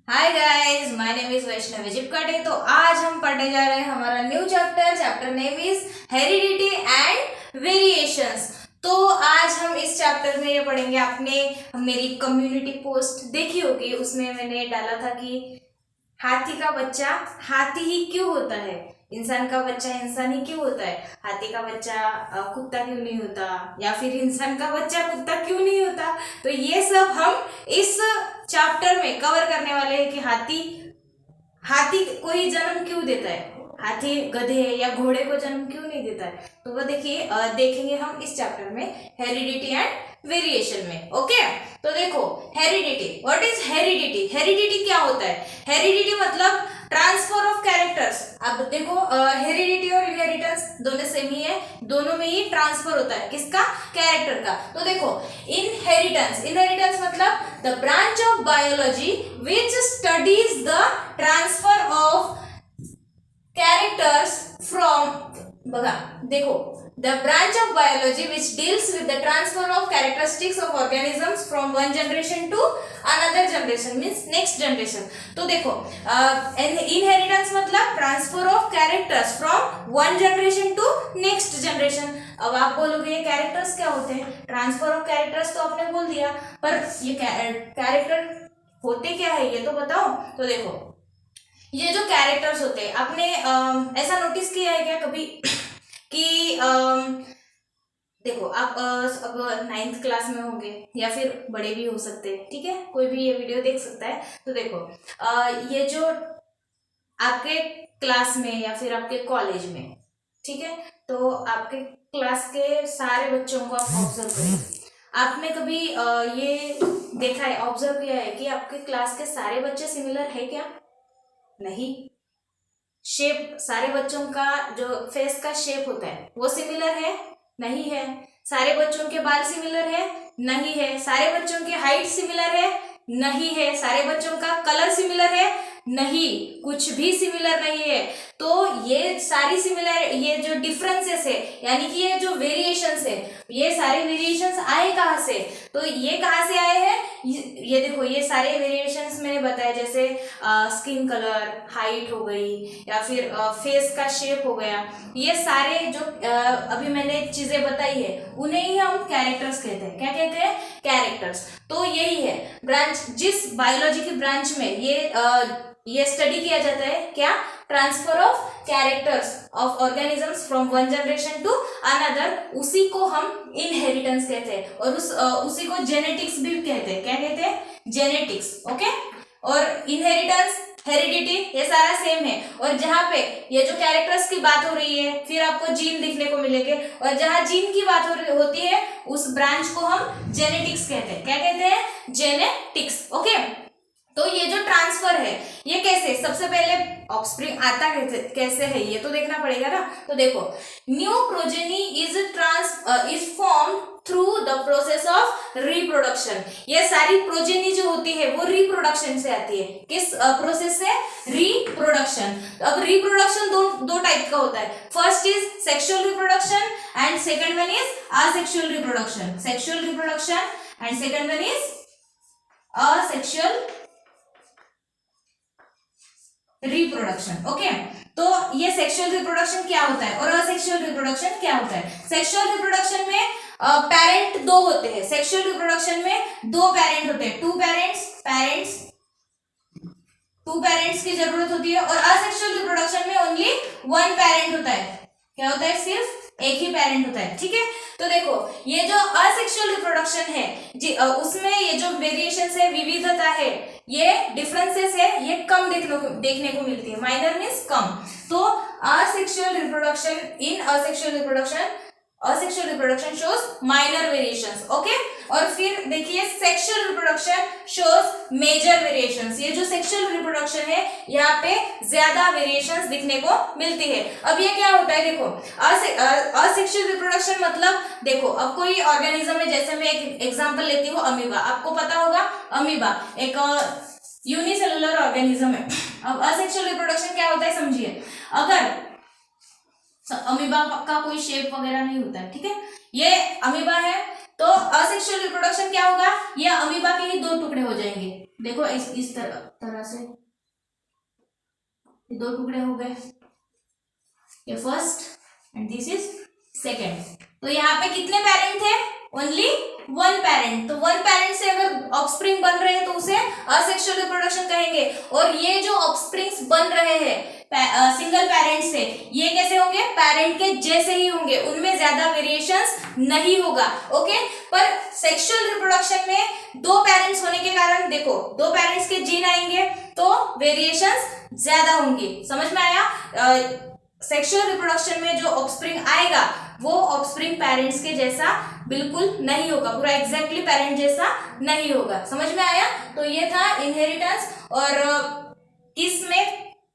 Hi guys, my name is Vaishnavi Jipkate. तो आज हम पढ़ने जा रहे हैं हमारा new chapter name is heredity and variations. तो आज हम इस चैप्टर में ये पढ़ेंगे। आपने मेरी कम्युनिटी पोस्ट देखी होगी, उसमें मैंने डाला था कि हाथी का बच्चा हाथी ही क्यों होता है, इंसान का बच्चा इंसान ही क्यों होता है, हाथी का बच्चा कुत्ता क्यों नहीं होता, या फिर इंसान का बच्चा कुत्ता क्यों नहीं होता। तो ये सब हम इस चैप्टर में कवर करने वाले हैं कि हाथी हाथी को ही जन्म क्यों देता है, हाथी गधे या घोड़े को जन्म क्यों नहीं देता है। तो वो देखिए देखेंगे हम इस चैप्टर में हेरिडिटी एंड वेरिएशन में। ओके, तो देखो heredity, what is heredity. Heredity क्या होता है? हेरिडिटी मतलब ट्रांसफर ऑफ कैरेक्टर्स। अब देखो हेरिडिटी और इनहेरिटेंस दोनों सेम ही है, दोनों में ही ट्रांसफर होता है किसका, कैरेक्टर का। तो देखो इनहेरिटेंस, इनहेरिटेंस मतलब the branch of biology which studies the transfer of characters from, बघा देखो, the branch of biology which deals with the transfer of characteristics of organisms from one generation to another generation means next generation। तो देखो inheritance मतलब transfer of characters from one generation to next generation। अब आप बोलोगे ये characters क्या होते हैं? ट्रांसफर ऑफ कैरेक्टर्स तो आपने बोल दिया, पर ये कैरेक्टर होते क्या है ये तो बताओ। तो देखो ये जो कैरेक्टर्स होते हैं, आपने ऐसा नोटिस किया है क्या कभी कि देखो आप अब 9th क्लास में होंगे या फिर बड़े भी हो सकते हैं, ठीक है, कोई भी ये वीडियो देख सकता है। तो देखो ये जो आपके क्लास में या फिर आपके कॉलेज में, ठीक है, तो आपके क्लास के सारे बच्चों को आप ऑब्जर्व करिए। आपने कभी ये देखा है, ऑब्जर्व किया है कि आपके क्लास के सारे बच्चे सिमिलर है क्या? नहीं। शेप, सारे बच्चों का जो फेस का शेप होता है वो सिमिलर है? नहीं है। सारे बच्चों के बाल सिमिलर है? नहीं है। सारे बच्चों की हाइट सिमिलर है? नहीं है। सारे बच्चों का कलर सिमिलर है? नहीं, कुछ भी सिमिलर नहीं है। तो ये सारी सिमिलर, ये जो डिफरेंसेस है यानी कि ये जो वेरिएशंस है, ये सारे वेरिएशंस आए कहाँ से? तो ये कहाँ से आए हैं? ये देखो ये सारे वेरिएशंस मैंने बताया, जैसे स्किन कलर, हाइट हो गई या फिर फेस का शेप हो गया, ये सारे जो अभी मैंने चीजें बताई है उन्हें ही हम कैरेक्टर्स कहते हैं। क्या कहते हैं? कैरेक्टर्स। तो यही है ब्रांच, जिस बायोलॉजी की ब्रांच में ये स्टडी किया जाता है, क्या? Transfer of characters of organisms from one generation to another, उसी को हम इनहेरिटेंस कहते हैं और उसी को जेनेटिक्स भी कहते हैं। क्या कहते हैं? जेनेटिक्स। ओके, और इनहेरिटेंस, हेरिडिटी ये सारा सेम है। और जहाँ पे ये जो कैरेक्टर्स की बात हो रही है, फिर आपको जीन दिखने को मिलेंगे, और जहाँ जीन की बात होती है उस ब्रांच को हम जेनेटिक्स कहते हैं। क्या कहते हैं? जेनेटिक्स। ओके, तो ये जो ट्रांसफर है ये कैसे, सबसे पहले ऑफस्प्रिंग आता कैसे है ये तो देखना पड़ेगा ना। तो देखो new progeny is formed through the process of reproduction. ये सारी प्रोजेनी जो होती है वो रिप्रोडक्शन से आती है। किस प्रोसेस से? रिप्रोडक्शन। अब रिप्रोडक्शन दो टाइप का होता है। First is sexual reproduction and second one is asexual reproduction. Sexual reproduction and second one is asexual reproduction. Okay, तो ये सेक्सुअल रिप्रोडक्शन क्या होता है और असेक्सुअल रिप्रोडक्शन क्या होता है? सेक्सुअल रिप्रोडक्शन में पेरेंट दो होते हैं। सेक्सुअल रिप्रोडक्शन में दो पेरेंट होते हैं, टू पेरेंट्स की जरूरत होती है। और असेक्सुअल रिप्रोडक्शन में ओनली वन पेरेंट होता है। क्या होता है? सिर्फ एक ही पेरेंट होता है। ठीक है, तो देखो ये जो असेक्सुअल रिप्रोडक्शन है उसमें ये जो वेरिएशंस है, विविधता है, ये डिफरेंसेस है, ये कम देखने को मिलती है। माइनर मींस कम। तो asexual reproduction, in asexual reproduction shows minor variations. Okay, और फिर देखिए sexual reproduction shows major variations. ये जो सेक्सुअल रिप्रोडक्शन है यहाँ पे ज्यादा वेरिएशंस दिखने को मिलती है। अब ये क्या होता है? देखो असेक्सुअल रिप्रोडक्शन मतलब, देखो अब कोई ऑर्गेनिज्म है, जैसे मैं एक एग्जांपल लेती हूँ अमीबा। आपको पता होगा अमीबा एक यूनिसेलुलर ऑर्गेनिज्म है। अब असेक्सुअल रिप्रोडक्शन क्या होता है समझिए। अगर अमीबा का कोई शेप वगैरह नहीं होता है, ठीक है, ये अमीबा है, तो असेक्सुअल रिप्रोडक्शन क्या होगा? ये अमीबा के ही दो टुकड़े हो जाएंगे। देखो इस तरह से ये 2 टुकड़े हो गए, ये first and this is second. तो यहाँ पे कितने पेरेंट थे? Only 1 parent. तो 1 पेरेंट से अगर ऑफस्प्रिंग बन रहे हैं तो उसे असेक्सुअल रिप्रोडक्शन कहेंगे। और ये जो ऑफस्प्रिंग्स बन रहे हैं सिंगल पेरेंट से, ये कैसे होंगे? पेरेंट के जैसे ही होंगे, उनमें ज्यादा वेरिएशंस नहीं होगा। ओके, पर सेक्सुअल रिप्रोडक्शन में 2 पेरेंट्स होने के कारण देखो 2 पेरेंट्स के जीन आएंगे तो वेरिएशंस ज्यादा होंगे। समझ में आया? सेक्सुअल रिप्रोडक्शन में जो ऑफस्प्रिंग आएगा वो ऑफस्प्रिंग पेरेंट्स के जैसा बिल्कुल नहीं होगा, पूरा एग्जैक्टली पेरेंट जैसा नहीं होगा। समझ में आया? तो ये था इनहेरिटेंस और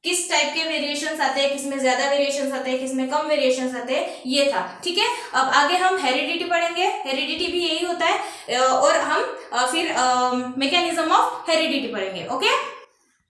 किस टाइप के वेरिएशंस आते हैं, किसमें ज्यादा वेरिएशंस आते हैं, किसमें कम वेरिएशंस आते हैं, ये था। ठीक है, अब आगे हम हेरिडिटी पढ़ेंगे। हेरिडिटी भी यही होता है और हम फिर मैकेनिज्म ऑफ हेरिडिटी पढ़ेंगे। ओके।